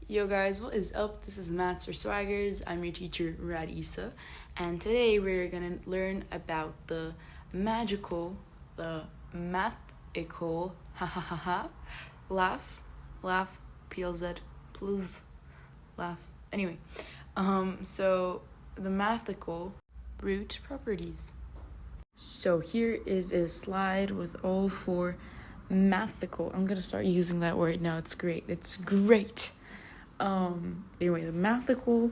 Yo guys, what is up? This is Maths for Swaggers. I'm your teacher, Raddest, and today we're gonna learn about the mathical, laugh, PLZ, please, laugh. Anyway, so the mathical root properties. So here is a slide with all four mathical. I'm gonna start using that word now. It's great. Anyway, the mathical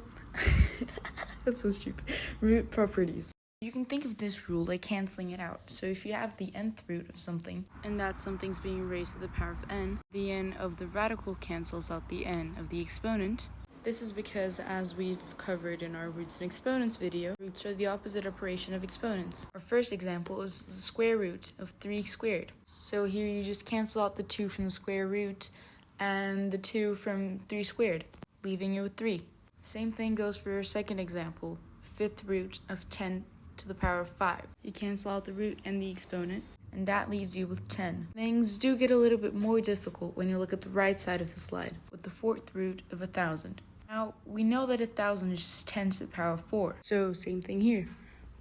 that's so stupid. Root properties. You can think of this rule like canceling it out. So if you have the nth root of something, and that something's being raised to the power of n, the n of the radical cancels out the n of the exponent. This is because, as we've covered in our roots and exponents video, roots are the opposite operation of exponents. Our first example is the square root of 3 squared. So here you just cancel out the 2 from the square root and the 2 from 3 squared, leaving you with 3. Same thing goes for your second example, 5th root of 10 to the power of 5. You cancel out the root and the exponent, and that leaves you with 10. Things do get a little bit more difficult when you look at the right side of the slide, with the 4th root of 1,000. Now, we know that 1,000 is just 10 to the power of 4, so same thing here.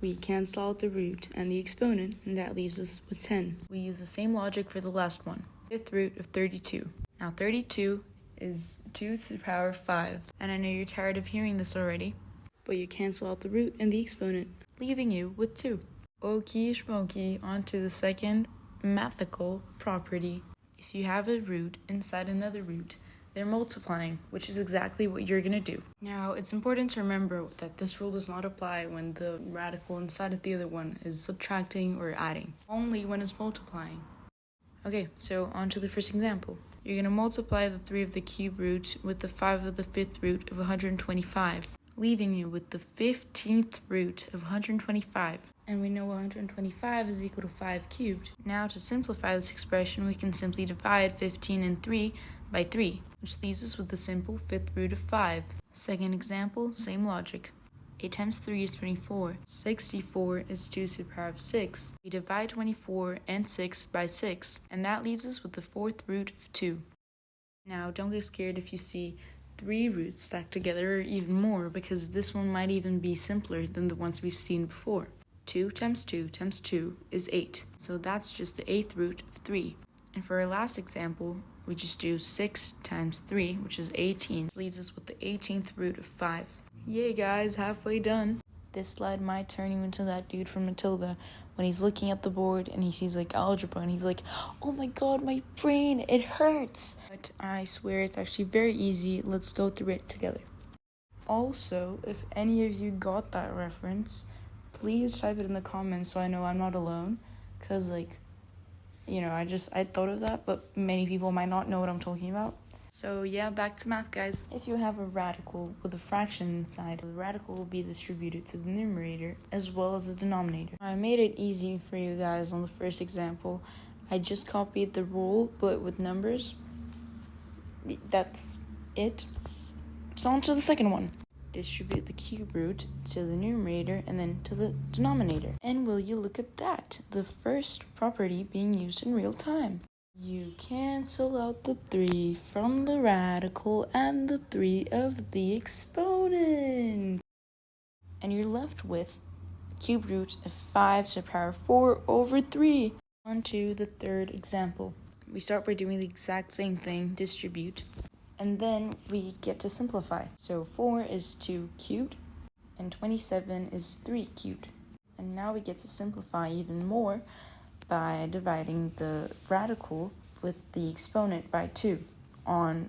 We cancel out the root and the exponent, and that leaves us with 10. We use the same logic for the last one, 5th root of 32. Now 32 is 2 to the power of 5, and I know you're tired of hearing this already, but you cancel out the root and the exponent, leaving you with 2. Okie schmokie, on to the second mathical property. If you have a root inside another root, they're multiplying, which is exactly what you're going to do. Now, it's important to remember that this rule does not apply when the radical inside of the other one is subtracting or adding, only when it's multiplying. Okay, so on to the first example. You're going to multiply the 3 of the cube root with the 5 of the 5th root of 125, leaving you with the 15th root of 125. And we know 125 is equal to 5 cubed. Now, to simplify this expression, we can simply divide 15 and 3 by 3, which leaves us with the simple 5th root of 5. Second example, same logic. 8 times 3 is 24. 64 is 2 to the power of 6. We divide 24 and 6 by 6, and that leaves us with the 4th root of 2. Now, don't get scared if you see 3 roots stacked together or even more, because this one might even be simpler than the ones we've seen before. 2 times 2 times 2 is 8, so that's just the 8th root of 3. And for our last example, we just do 6 times 3, which is 18, leaves us with the 18th root of 5. Yay guys, halfway done. This slide might turn you into that dude from Matilda when he's looking at the board and he sees like algebra and he's like, oh my god, my brain, it hurts. But I swear it's actually very easy. Let's go through it together. Also, if any of you got that reference, please type it in the comments so I know I'm not alone. Cause I thought of that, but many people might not know what I'm talking about. So yeah, back to math, guys. If you have a radical with a fraction inside, the radical will be distributed to the numerator as well as the denominator. I made it easy for you guys on the first example. I just copied the rule, but with numbers. That's it. So on to the second one. Distribute the cube root to the numerator and then to the denominator. And will you look at that? The first property being used in real time. You cancel out the 3 from the radical and the 3 of the exponent. And you're left with a cube root of 5 to the power of 4 over 3. On to the third example. We start by doing the exact same thing, distribute. And then we get to simplify. So 4 is 2 cubed, and 27 is 3 cubed. And now we get to simplify even more by dividing the radical with the exponent by 2 on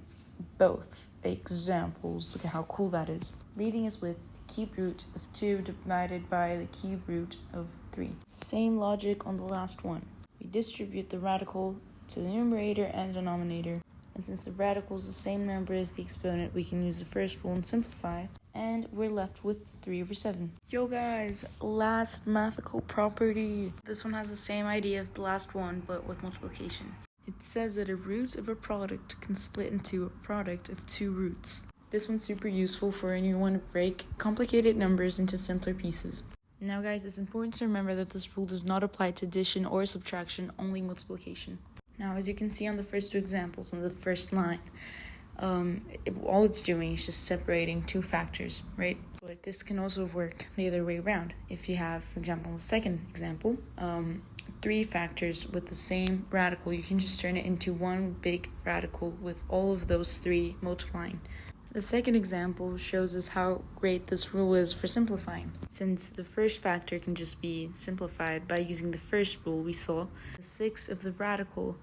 both examples. Look at how cool that is. Leaving us with cube root of 2 divided by the cube root of 3. Same logic on the last one. We distribute the radical to the numerator and denominator. And since the radical is the same number as the exponent, we can use the first rule and simplify. And we're left with 3 over 7. Yo guys, last mathical property. This one has the same idea as the last one, but with multiplication. It says that a root of a product can split into a product of 2 roots. This one's super useful for when you want to break complicated numbers into simpler pieces. Now guys, it's important to remember that this rule does not apply to addition or subtraction, only multiplication. Now, as you can see on the first 2 examples on the first line, all it's doing is just separating two factors, right? But this can also work the other way around. If you have, for example, the second example, three factors with the same radical, you can just turn it into one big radical with all of those three multiplying. The second example shows us how great this rule is for simplifying. Since the first factor can just be simplified by using the first rule we saw, the 6 of the radical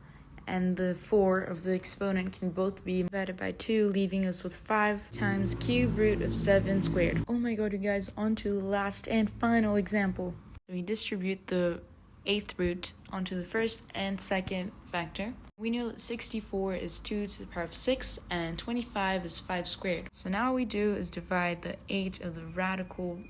and the 4 of the exponent can both be divided by 2, leaving us with 5 times cube root of 7 squared. Oh my god, you guys, on to the last and final example. So we distribute the 8th root onto the first and second factor. We know that 64 is 2 to the power of 6 and 25 is 5 squared. So now what we do is divide the 8 of the radical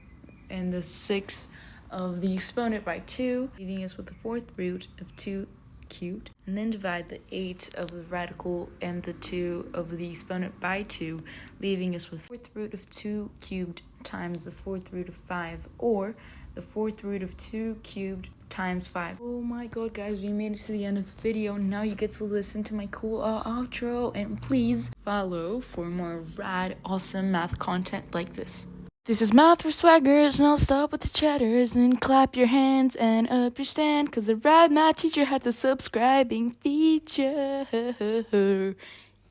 and the 6 of the exponent by 2, leaving us with the 4th root of 2 cubed, and then divide the 8 of the radical and the 2 of the exponent by 2, leaving us with 4th root of 2 cubed times the 4th root of 5, or the 4th root of 2 cubed times 5. Oh my god, guys, we made it to the end of the video. Now you get to listen to my cool outro, and please follow for more rad, awesome math content like this. This is Math for Swaggers, and I'll stop with the chatters and clap your hands and up your stand, cause the rad math teacher has a subscribing feature.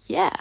Yeah.